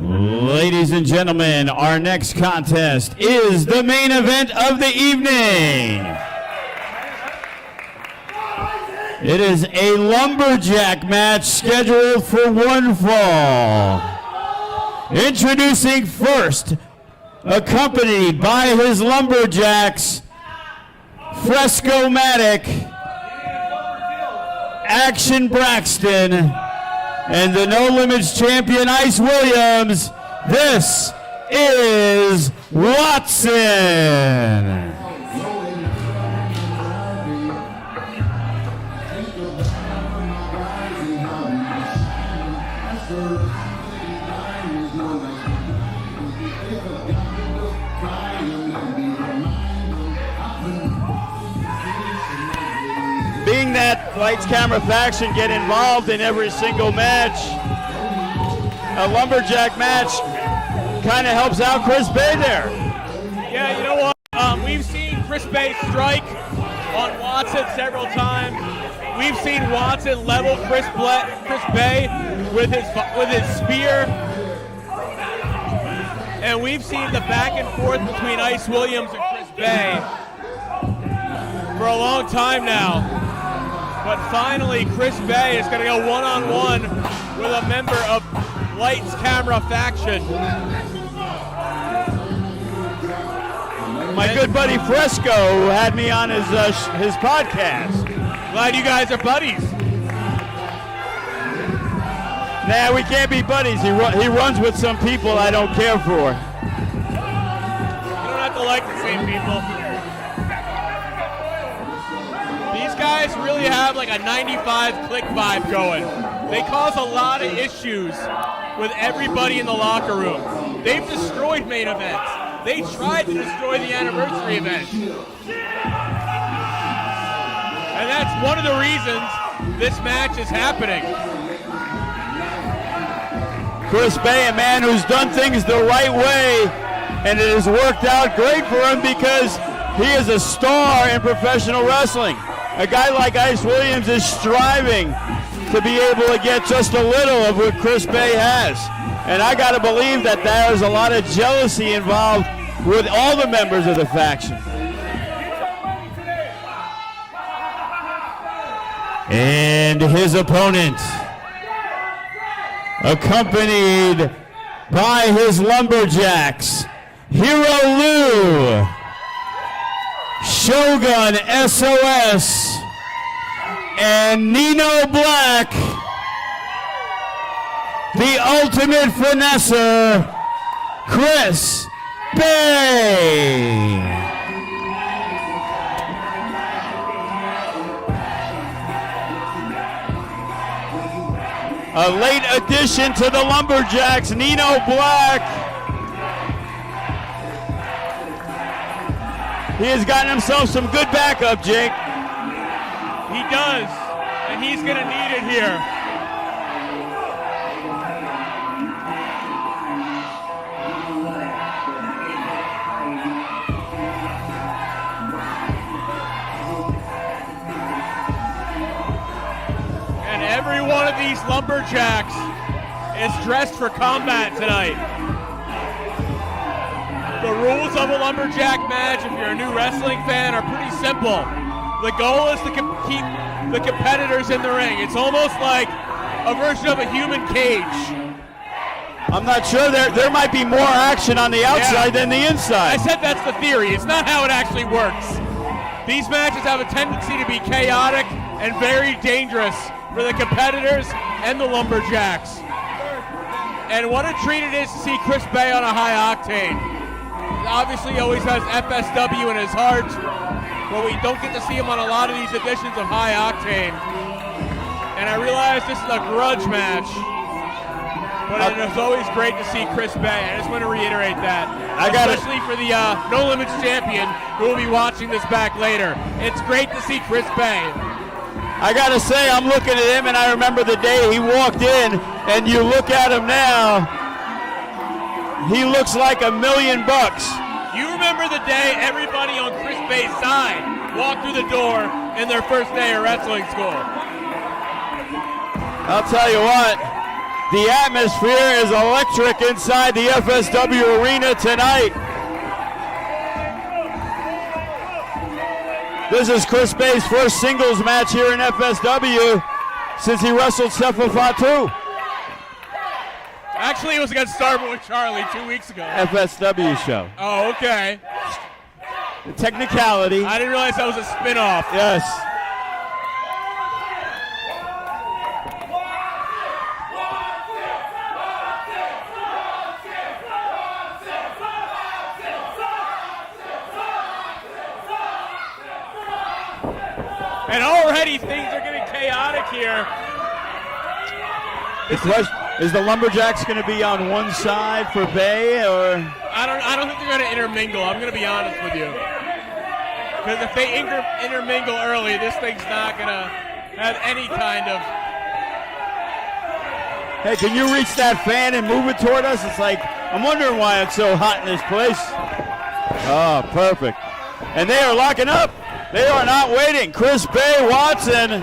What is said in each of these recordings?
Ladies and gentlemen, our next contest is the main event of the evening. It is a lumberjack match scheduled for one fall. Introducing first, accompanied by his lumberjacks, Fresco-matic, Action Braxton, and the No Limits champion, Ice Williams. This is Watson. Being that Lights Camera Faction get involved in every single match, a lumberjack match kind of helps out Chris Bey there. Yeah, you know what? We've seen Chris Bey strike on Watson several times. We've seen Watson level Chris Bey with his spear. And we've seen the back and forth between Ice Williams and Chris Bey for a long time now. But finally, Chris Bey is going to go one-on-one with a member of Lights Camera Faction. My good buddy Fresco had me on his podcast. Glad you guys are buddies. Nah, we can't be buddies. He runs with some people I don't care for. You don't have to like the same people. These guys really have like a 95 click vibe going. They cause a lot of issues with everybody in the locker room. They've destroyed main events. They tried to destroy the anniversary event. And that's one of the reasons this match is happening. Chris Bey, a man who's done things the right way, and it has worked out great for him because he is a star in professional wrestling. A guy like Ice Williams is striving to be able to get just a little of what Chris Bey has. And I got to believe that there is a lot of jealousy involved with all the members of the faction. And his opponent, accompanied by his lumberjacks, Heru, Shogun, S.O.S, and Nino Black, the ultimate finesser, Chris Bey. A late addition to the lumberjacks, Nino Black. He has gotten himself some good backup, Jake. He does, and he's going to need it here. And every one of these lumberjacks is dressed for combat tonight. The rules of a lumberjack match, if you're a new wrestling fan, are pretty simple. The goal is to keep the competitors in the ring. It's almost like a version of a human cage. I'm not sure. There might be more action on the outside than the inside. I said that's the theory. It's not how it actually works. These matches have a tendency to be chaotic and very dangerous for the competitors and the lumberjacks. And what a treat it is to see Chris Bey on a high octane. Obviously, he always has FSW in his heart, but we don't get to see him on a lot of these editions of High Octane. And I realize this is a grudge match, but it is always great to see Chris Bey. I just want to reiterate that, especially for the No Limits champion who will be watching this back later. It's great to see Chris Bey. I gotta say, I'm looking at him and I remember the day he walked in, and you look at him now, he looks like $1 million. You remember the day everybody on Chris Bey's side walked through the door in their first day of wrestling school. I'll tell you what, The atmosphere is electric inside the FSW arena tonight. This is Chris Bey's first singles match here in FSW since he wrestled Sefa Fatu. Actually, it was against Starboy Charlie 2 weeks ago. FSW show. Oh, okay. The technicality. I didn't realize that was a spin-off. Yes. And already things are getting chaotic here. Is the Lumberjacks going to be on one side for Bey, or? I don't think they're going to intermingle. I'm going to be honest with you. Because if they intermingle early, this thing's not going to have any kind of... Hey, can you reach that fan and move it toward us? It's like, I'm wondering why it's so hot in this place. Oh, perfect. And they are locking up. They are not waiting. Chris Bey, Watson.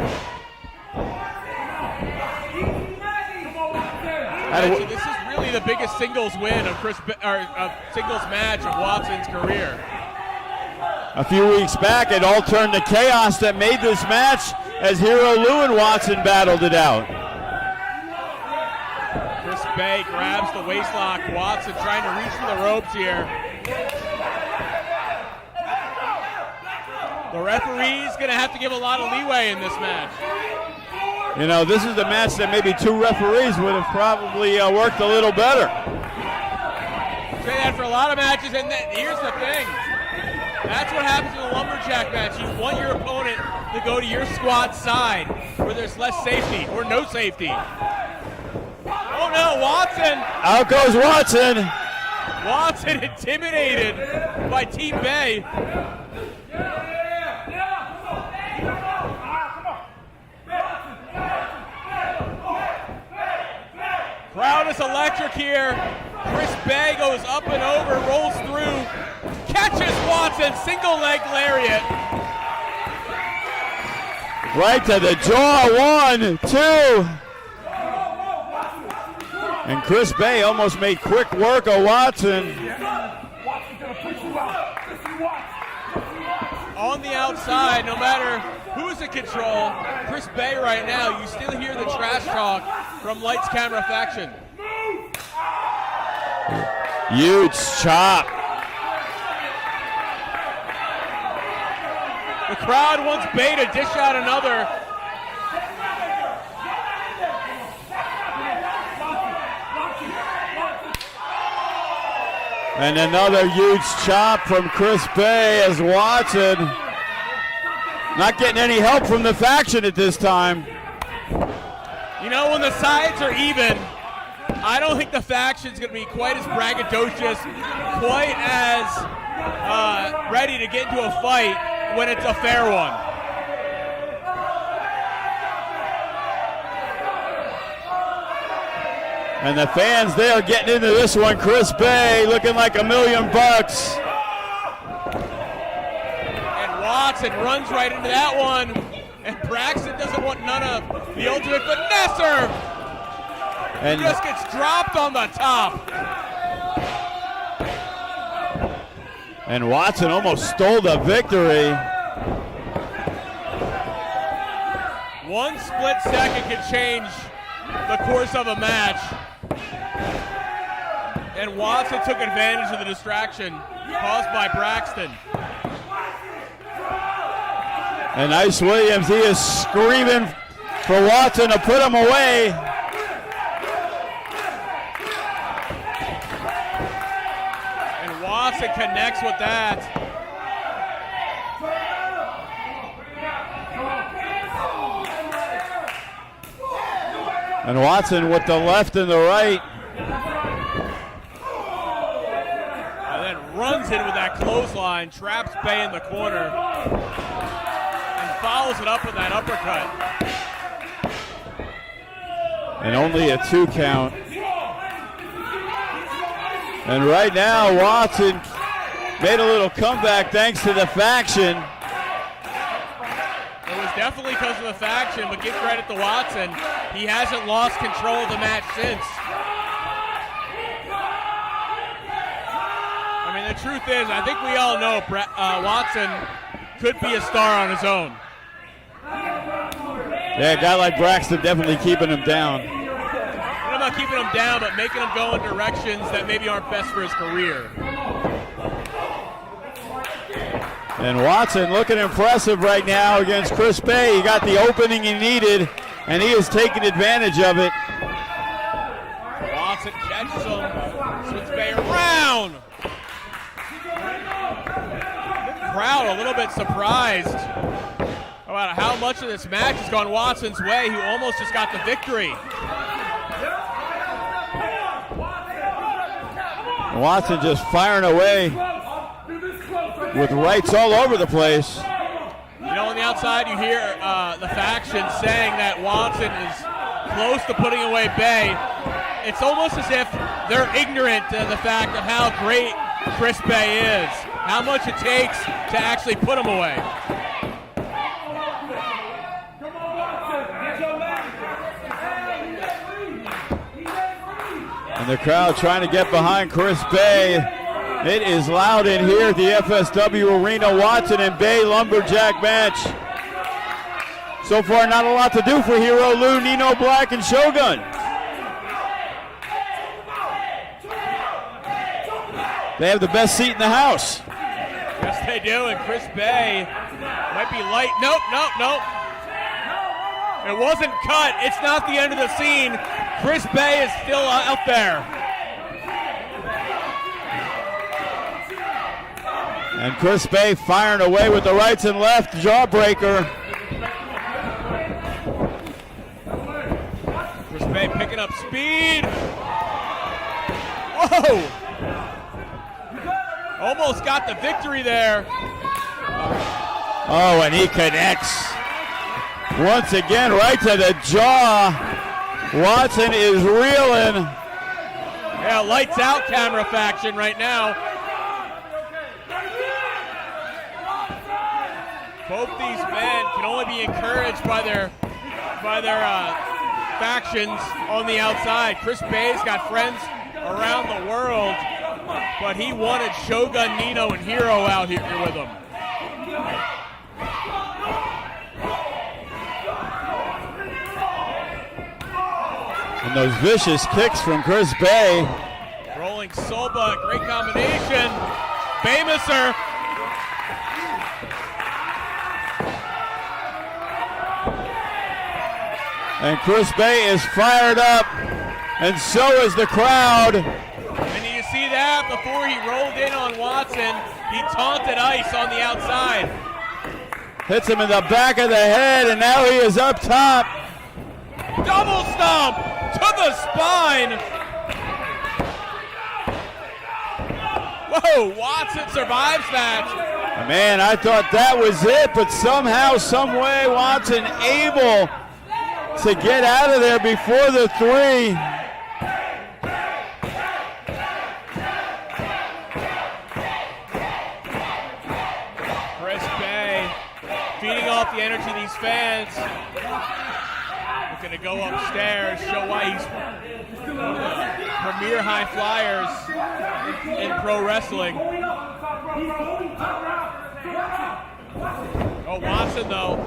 Actually, this is really the biggest singles win of singles match of Watson's career. A few weeks back, it all turned to chaos that made this match as Heru, Lou, and Watson battled it out. Chris Bey grabs the waistlock. Watson trying to reach for the ropes here. The referee's going to have to give a lot of leeway in this match. You know, this is the match that maybe two referees would have probably worked a little better. Say that for a lot of matches, and here's the thing. That's what happens in a lumberjack match. You want your opponent to go to your squad side where there's less safety or no safety. Oh no, Watson! Out goes Watson. Watson intimidated by Team Bey. Crowd is electric here. Chris Bey goes up and over, rolls through, catches Watson, single leg lariat. Right to the jaw, 1, 2. And Chris Bey almost made quick work of Watson. On the outside, no matter who's in control, Chris Bey right now, you still hear the trash talk from Lights Camera Faction. Huge chop. The crowd wants Bey to dish out another. And another huge chop from Chris Bey as Watson not getting any help from the faction at this time. You know, when the sides are even, I don't think the faction's going to be quite as braggadocious, quite as ready to get into a fight when it's a fair one. And the fans, they are getting into this one. Chris Bey looking like $1 million. And Watson runs right into that one. And Braxton doesn't want none of the ultimate finesser. And just gets dropped on the top. And Watson almost stole the victory. One split second can change the course of a match. And Watson took advantage of the distraction caused by Braxton. And Ice Williams, he is screaming for Watson to put him away. And Watson connects with that. And Watson with the left and the right. And then runs in with that clothesline, traps Bey in the corner, and follows it up with that uppercut. And only a 2 count. And right now, Watson made a little comeback thanks to the faction. It was definitely because of the faction, but give credit to Watson. He hasn't lost control of the match since. I mean, the truth is, I think we all know Watson could be a star on his own. Yeah, a guy like Braxton definitely keeping him down. Not about keeping him down, but making him go in directions that maybe aren't best for his career. And Watson looking impressive right now against Chris Bey. He got the opening he needed, and he is taking advantage of it. Watson catches him, swings Bey around. The crowd a little bit surprised about how much of this match has gone Watson's way, who almost just got the victory. Watson just firing away with rights all over the place. You know, on the outside you hear the faction saying that Watson is close to putting away Bey. It's almost as if they're ignorant to the fact of how great Chris Bey is, how much it takes to actually put him away. And the crowd trying to get behind Chris Bey. It is loud in here at the FSW Arena. Watson and Bey lumberjack match. So far, not a lot to do for Hero, Lou, Nino, Black, and Shogun. They have the best seat in the house. Yes, they do, and Chris Bey might be light. Nope. It wasn't cut. It's not the end of the scene. Chris Bey is still out there. And Chris Bey firing away with the rights and left jawbreaker. Chris Bey picking up speed. Whoa! Almost got the victory there. Oh, and he connects. Once again, right to the jaw. Watson is reeling. Yeah, lights out camera faction right now. Both these men can only be encouraged by their factions on the outside. Chris Bey's got friends around the world, but he wanted Shogun, Nino, and Hero out here with him. And those vicious kicks from Chris Bey. Rolling Soba, great combination. Beymisser. And Chris Bey is fired up, and so is the crowd. And you see that before he rolled in on Watson, he taunted Ice on the outside. Hits him in the back of the head, and now he is up top. Double stomp to the spine. Whoa, Watson survives that. Man, I thought that was it, but somehow, some way, Watson able to get out of there before the three. Chris Bey feeding off the energy of these fans. Looking to go upstairs, show why he's one of the premier high flyers in pro wrestling. Oh, Watson though,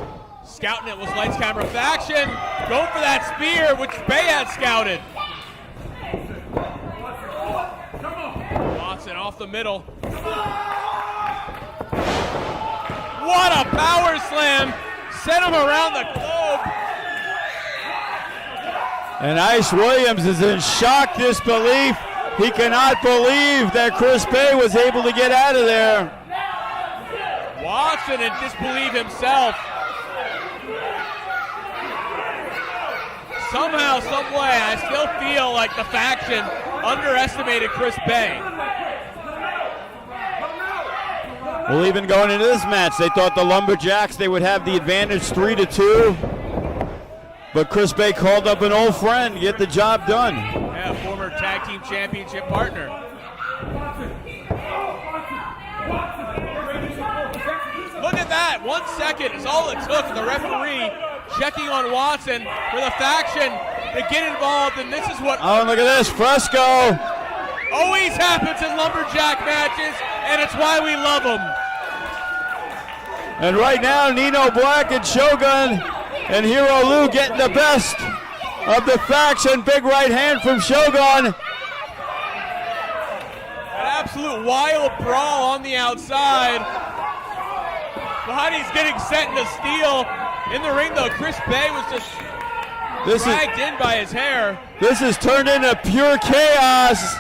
scouting it was lights, camera, faction. Going for that spear, which Bey had scouted. Watson off the middle. What a power slam! Sent him around the globe. And Ice Williams is in shock disbelief. He cannot believe that Chris Bey was able to get out of there. Watson in disbelief himself. Somehow, some way, I still feel like the faction underestimated Chris Bey. Well, even going into this match, they thought the Lumberjacks, they would have the advantage 3-2. But Chris Bey called up an old friend to get the job done. Yeah, former tag team championship partner. Look at that. That 1 second is all it took. The referee checking on Watson for the faction to get involved, and this is what look at this, Fresco. Always happens in lumberjack matches, and it's why we love them. And right now, Nino Black and Shogun and Hero Lou getting the best of the faction. Big right hand from Shogun. An absolute wild brawl on the outside. Bahadi's getting set into steel. In the ring, though, Chris Bey was just dragged in by his hair. This has turned into pure chaos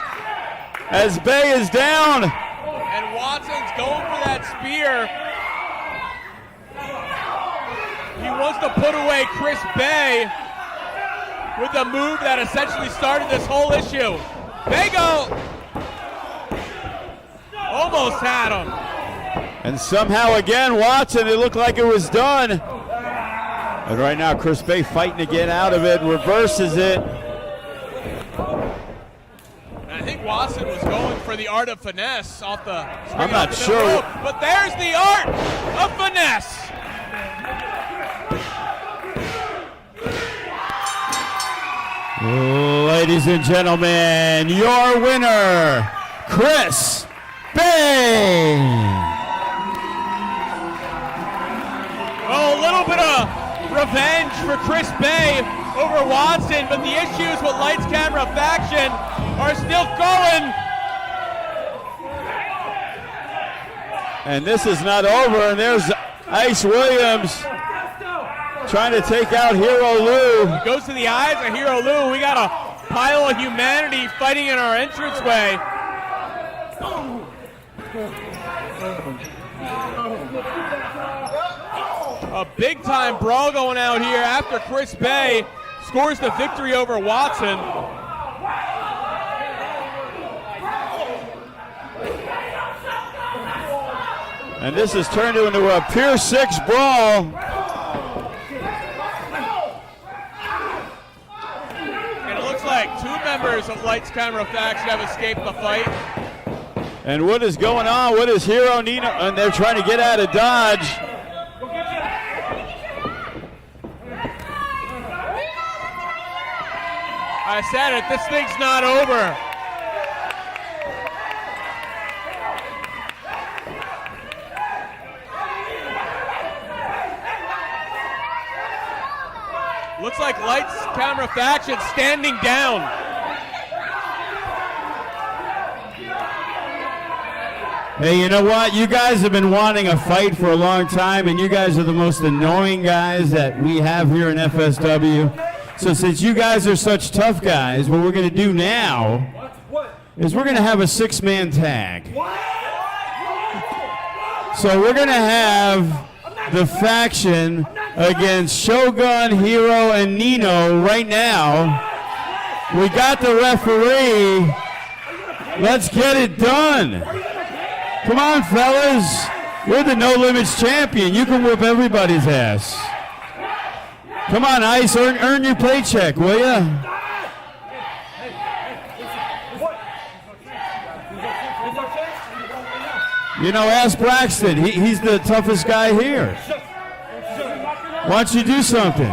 as Bey is down. And Watson's going for that spear. He wants to put away Chris Bey with the move that essentially started this whole issue. Bego almost had him. And somehow again, Watson, it looked like it was done. But right now, Chris Bey fighting to get out of it, reverses it. I think Watson was going for the art of finesse off the I'm not sure. rope, but there's the art of finesse. Ladies and gentlemen, your winner, Chris Bey. Well, a little bit of revenge for Chris Bey over Watson, but the issues with Lights Camera Faction are still going. And this is not over, and there's Ice Williams trying to take out Hero Lou. He goes to the eyes of Hero Lou. We got a pile of humanity fighting in our entranceway. A big-time brawl going out here after Chris Bey scores the victory over Watson. And this has turned into a Pier 6 brawl. And it looks like two members of Lights Camera Faction have escaped the fight. And what is going on? What is Hero Nino? And they're trying to get out of Dodge. I said it, this thing's not over. Looks like Lights Camera Faction standing down. Hey, you know what? You guys have been wanting a fight for a long time, and you guys are the most annoying guys that we have here in FSW. So since you guys are such tough guys, what we're going to do now is we're going to have a 6-man tag. So we're going to have the faction against Shogun, Hero, and Nino right now. We got the referee. Let's get it done. Come on, fellas. You're the No Limits champion. You can whoop everybody's ass. Come on, Ice. Earn your paycheck, will ya? You know, ask Braxton. He's the toughest guy here. Why don't you do something?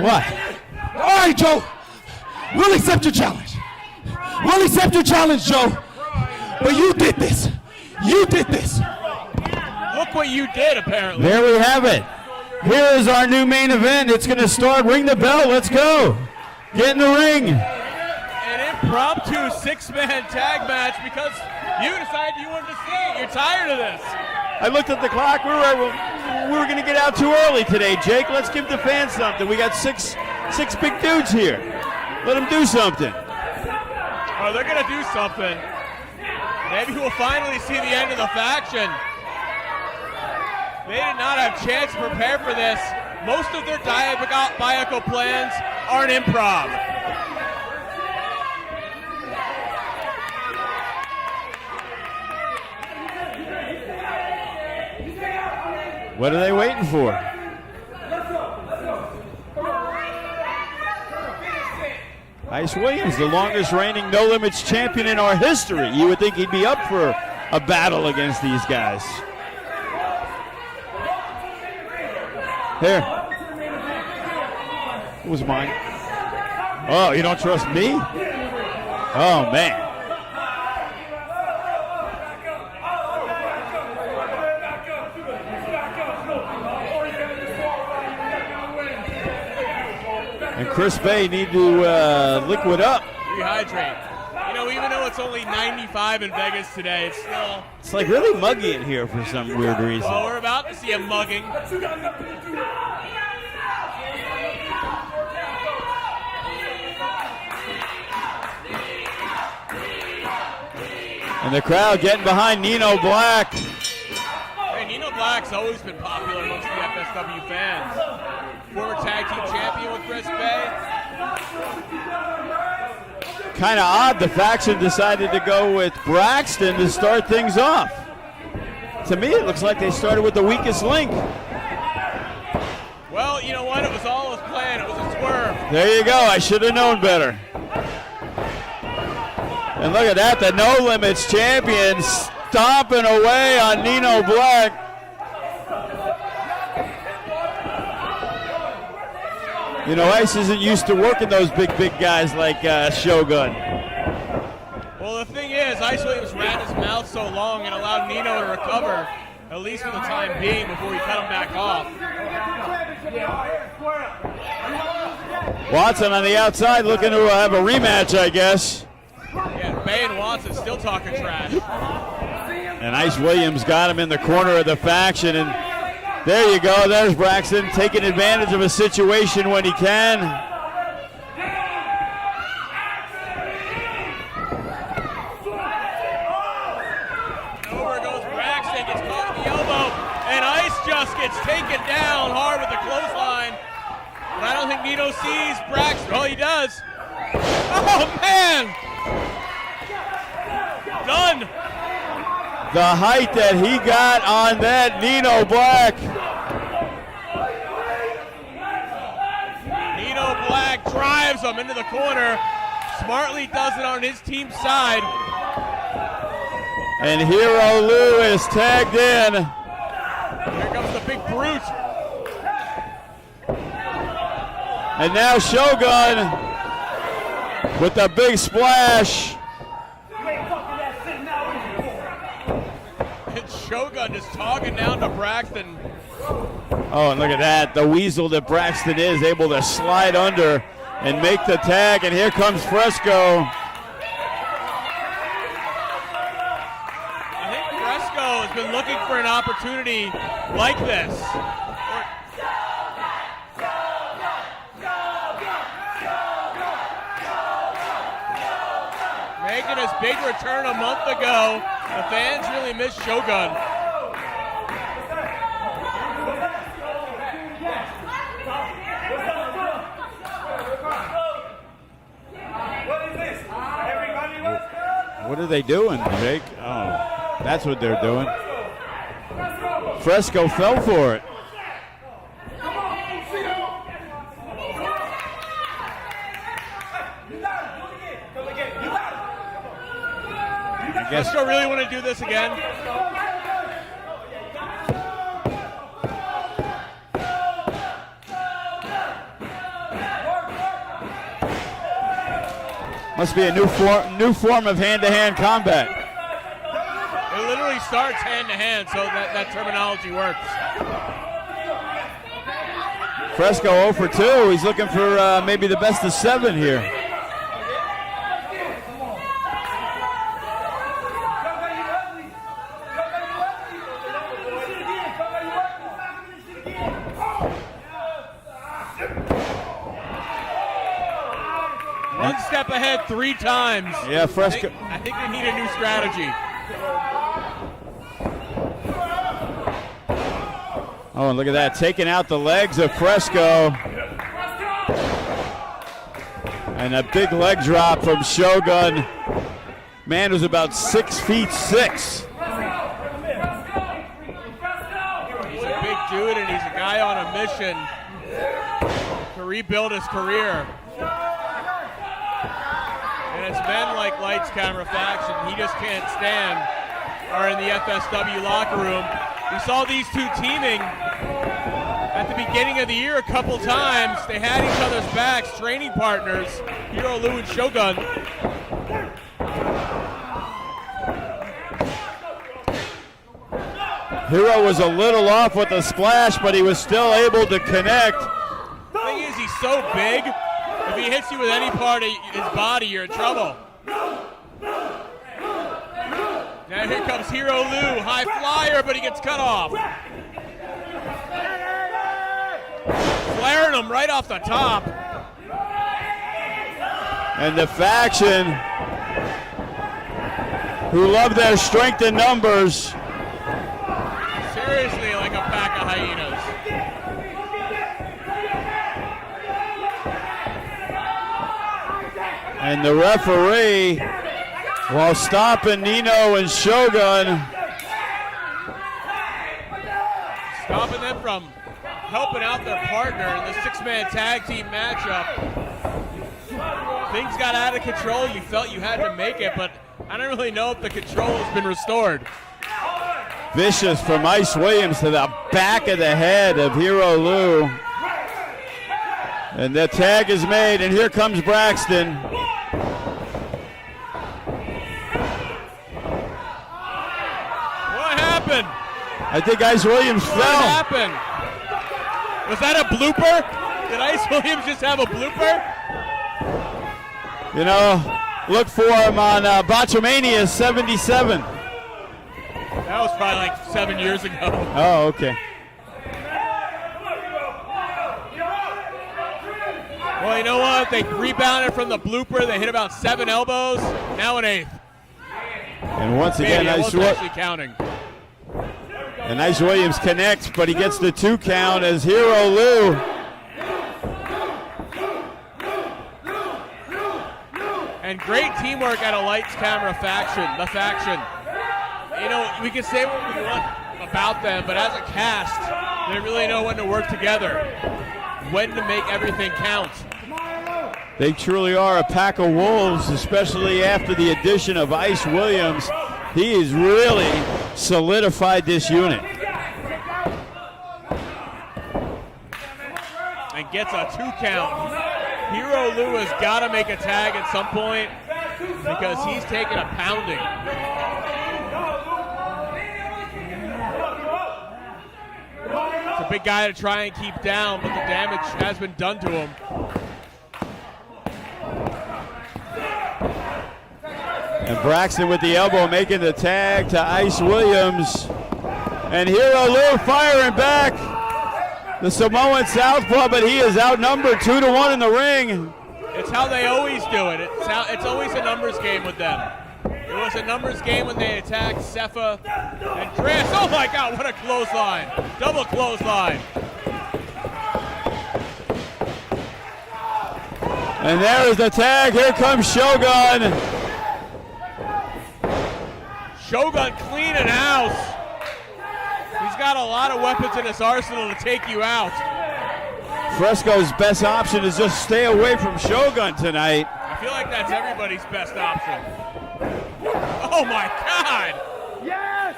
What? All right, Joe. We'll accept your challenge. We'll accept your challenge, Joe. But you did this. You did this. Look what you did, apparently. There we have it. Here is our new main event. It's going to start. Ring the bell. Let's go. Get in the ring. An impromptu 6-man tag match because you decided you wanted to see it. You're tired of this. I looked at the clock. We were going to get out too early today, Jake. Let's give the fans something. We got six big dudes here. Let them do something. Oh, they're going to do something. Maybe we'll finally see the end of the faction. They did not have a chance to prepare for this. Most of their diabolical plans are an improv. What are they waiting for? Ice Williams, the longest reigning No Limits champion in our history. You would think he'd be up for a battle against these guys. Here. It was mine. Oh, you don't trust me? Oh, man. And Chris Bey need to liquid up. Rehydrate. You know, even though it's only 95 in Vegas today, it's still... It's like really muggy in here for some weird reason. Well, we're about to see a mugging. And the crowd getting behind Nino Black. Hey, Nino Black's always been popular amongst the FSW fans. Former tag team champion with Chris Bey. Kind of odd the faction decided to go with Braxton to start things off. To me, it looks like they started with the weakest link. Well, you know what? It was all his plan. It was a swerve. There you go. I should have known better. And look at that, the No Limits champion stomping away on Nino Black. You know, Ice isn't used to working those big guys like Shogun. Well, the thing is, Ice Williams ran his mouth so long and allowed Nino to recover, at least for the time being, before he cut him back off. Watson on the outside looking to have a rematch, I guess. Yeah, Bey and Watson still talking trash. And Ice Williams got him in the corner of the faction, and there you go. There's Braxton taking advantage of a situation when he can. Over goes Braxton, gets caught in the elbow, and Ice just gets taken down hard with the clothesline. But I don't think Nino sees Braxton. Oh, he does. Oh, man! Done. The height that he got on that Nino Black. Nino Black drives him into the corner. Smartly does it on his team's side. And Hero Lou is tagged in. Here comes the big brute. And now Shogun with the big splash. Shogun just talking down to Braxton. Oh, and look at that. The weasel that Braxton is able to slide under and make the tag. And here comes Fresco. I think Fresco has been looking for an opportunity like this. Making his big return a month ago. The fans really miss Shogun. What are they doing, Jake? Oh, that's what they're doing. Fresco fell for it. I guess Fresco really want to do this again. must be a new form of hand-to-hand combat. It literally starts hand-to-hand, so that terminology works. Fresco 0 for 2. He's looking for maybe the best of 7 here. One step ahead 3 times. Yeah, Fresco. I think they need a new strategy. Oh, and look at that, taking out the legs of Fresco. And a big leg drop from Shogun. Man who's about 6'6". He's a big dude, and he's a guy on a mission to rebuild his career. And it's men like Lights Camera Faction he just can't stand are in the FSW locker room. We saw these two teaming At the beginning of the year, a couple times, they had each other's backs, training partners, Heru Lu and Shogun. Heru was a little off with the splash, but he was still able to connect. The thing is, he's so big, if he hits you with any part of his body, you're in trouble. Now here comes Heru Lu, high flyer, but he gets cut off. Flaring him right off the top. And the faction, who love their strength in numbers, seriously like a pack of hyenas. and the referee, while stopping Nino and Shogun, stopping them from helping out their partner in the six-man tag team matchup. Things got out of control. You felt you had to make it, but I don't really know if the control has been restored. vicious from Ice Williams to the back of the head of Heru Lu. And the tag is made, and here comes Braxton. What happened? I think Ice Williams fell. What happened? Was that a blooper? Did Ice Williams just have a blooper? You know, look for him on Botchamania 77. That was probably like 7 years ago. Oh, okay. Well, you know what? They rebounded from the blooper. They hit about 7 elbows. Now an 8th. And once again, Maybe I wasn't actually counting. And Ice Williams connects, but he gets the 2 count as Heru Lu. And great teamwork at a lights camera faction, the faction. You know, we can say what we want about them, but as a cast, they really know when to work together, when to make everything count. They truly are a pack of wolves, especially after the addition of Ice Williams. He has really solidified this unit. And gets a 2 count. Heru Lu has got to make a tag at some point because he's taking a pounding. It's a big guy to try and keep down, but the damage has been done to him. And Braxton with the elbow making the tag to Ice Williams. And Heru Lu firing back. The Samoan southpaw, but he is outnumbered 2-1 in the ring. It's how they always do it. It's always a numbers game with them. It was a numbers game when they attacked Sefa and Chris. Oh my God, what a clothesline. Double clothesline. And there is the tag. Here comes Shogun. Shogun cleaning house. He's got a lot of weapons in his arsenal to take you out. Fresco's best option is just stay away from Shogun tonight. I feel like that's everybody's best option. Oh my God! Yes!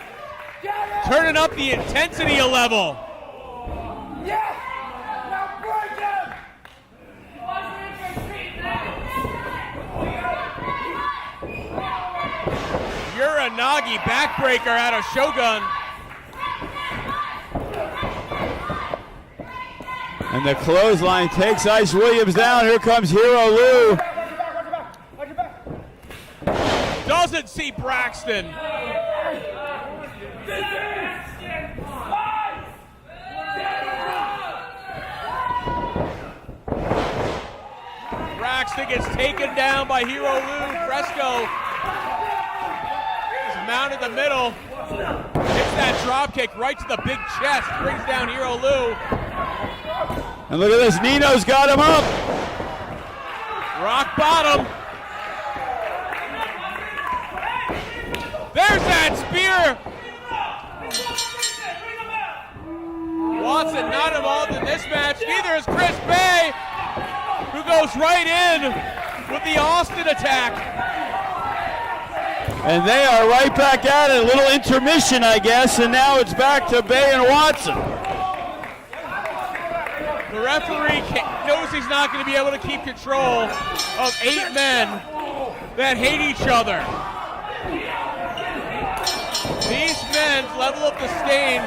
Turning up the intensity a level. Yes! Now break him! Uranagi backbreaker out of Shogun. And the clothesline takes Ice Williams down. Here comes Heru Lu. Doesn't see Braxton. Braxton gets taken down by Heru Lu. Fresco is mounted in the middle. Hits that drop kick right to the big chest. Brings down Heru Lu. And look at this, Nino's got him up. Rock bottom. There's that spear. Watson not involved in this match. Neither is Chris Bey, who goes right in with the Austin attack. And they are right back at it. A little intermission, I guess, and now it's back to Bey and Watson. The referee knows he's not going to be able to keep control of 8 men that hate each other. These men level up the stain.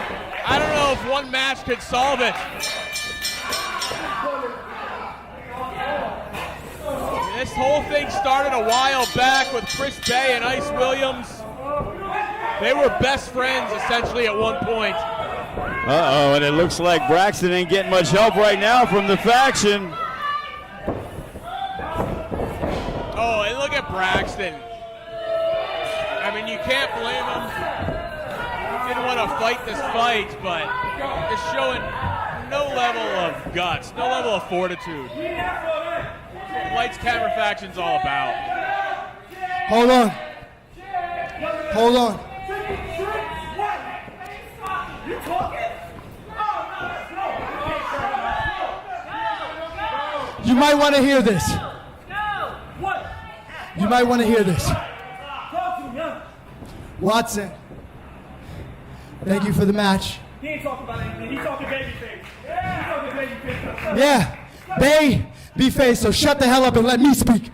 I don't know if one match could solve it. This whole thing started a while back with Chris Bey and Ice Williams. They were best friends essentially at one point. Uh-oh, and it looks like Braxton ain't getting much help right now from the faction. Oh, and look at Braxton. I mean, you can't blame him. He didn't want to fight this fight, but just showing no level of guts, no level of fortitude. Lights, camera, faction's all about. Hold on. Hold on. You might want to hear this. You might want to hear this. Watson, thank you for the match. He ain't talking about anything. He's talking babyface. He's talking babyface. Yeah, Bay, be face, so shut the hell up and let me speak.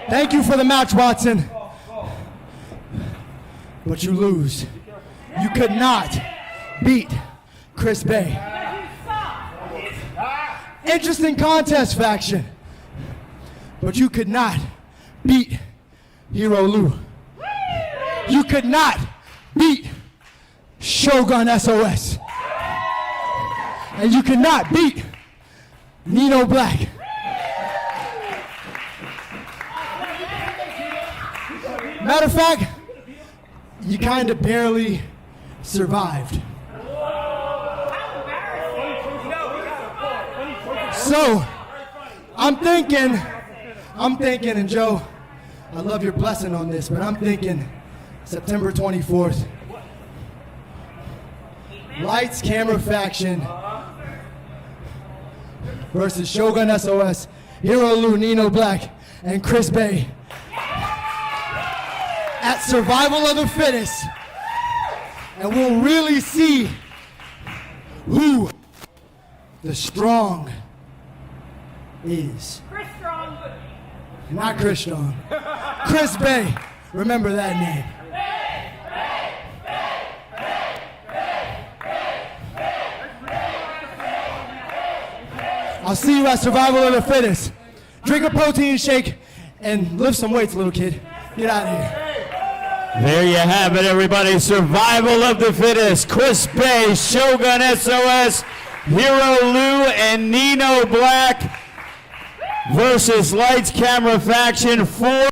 Thank you for the match, Watson. But you lose. You could not beat Chris Bey. Interesting contest, faction. But you could not beat Hero Lu. You could not beat Shogun S.O.S. And you could not beat Nino Black. Matter of fact, you kind of barely survived. So, I'm thinking, and Joe, I love your blessing on this, but I'm thinking September 24th. Lights, camera, faction versus Shogun S.O.S., Hero Lu, Nino Black, and Chris Bey at Survival of the Fittest. And we'll really see who the strong is. Chris Strong. Not Chris Strong. Chris Bey. Remember that name. I'll see you at Survival of the Fittest. Drink a protein shake and lift some weights, little kid. Get out of here. There you have it, everybody. Survival of the Fittest. Chris Bey, Shogun S.O.S., Hero Lu, and Nino Black versus Lights, Camera, Faction. 4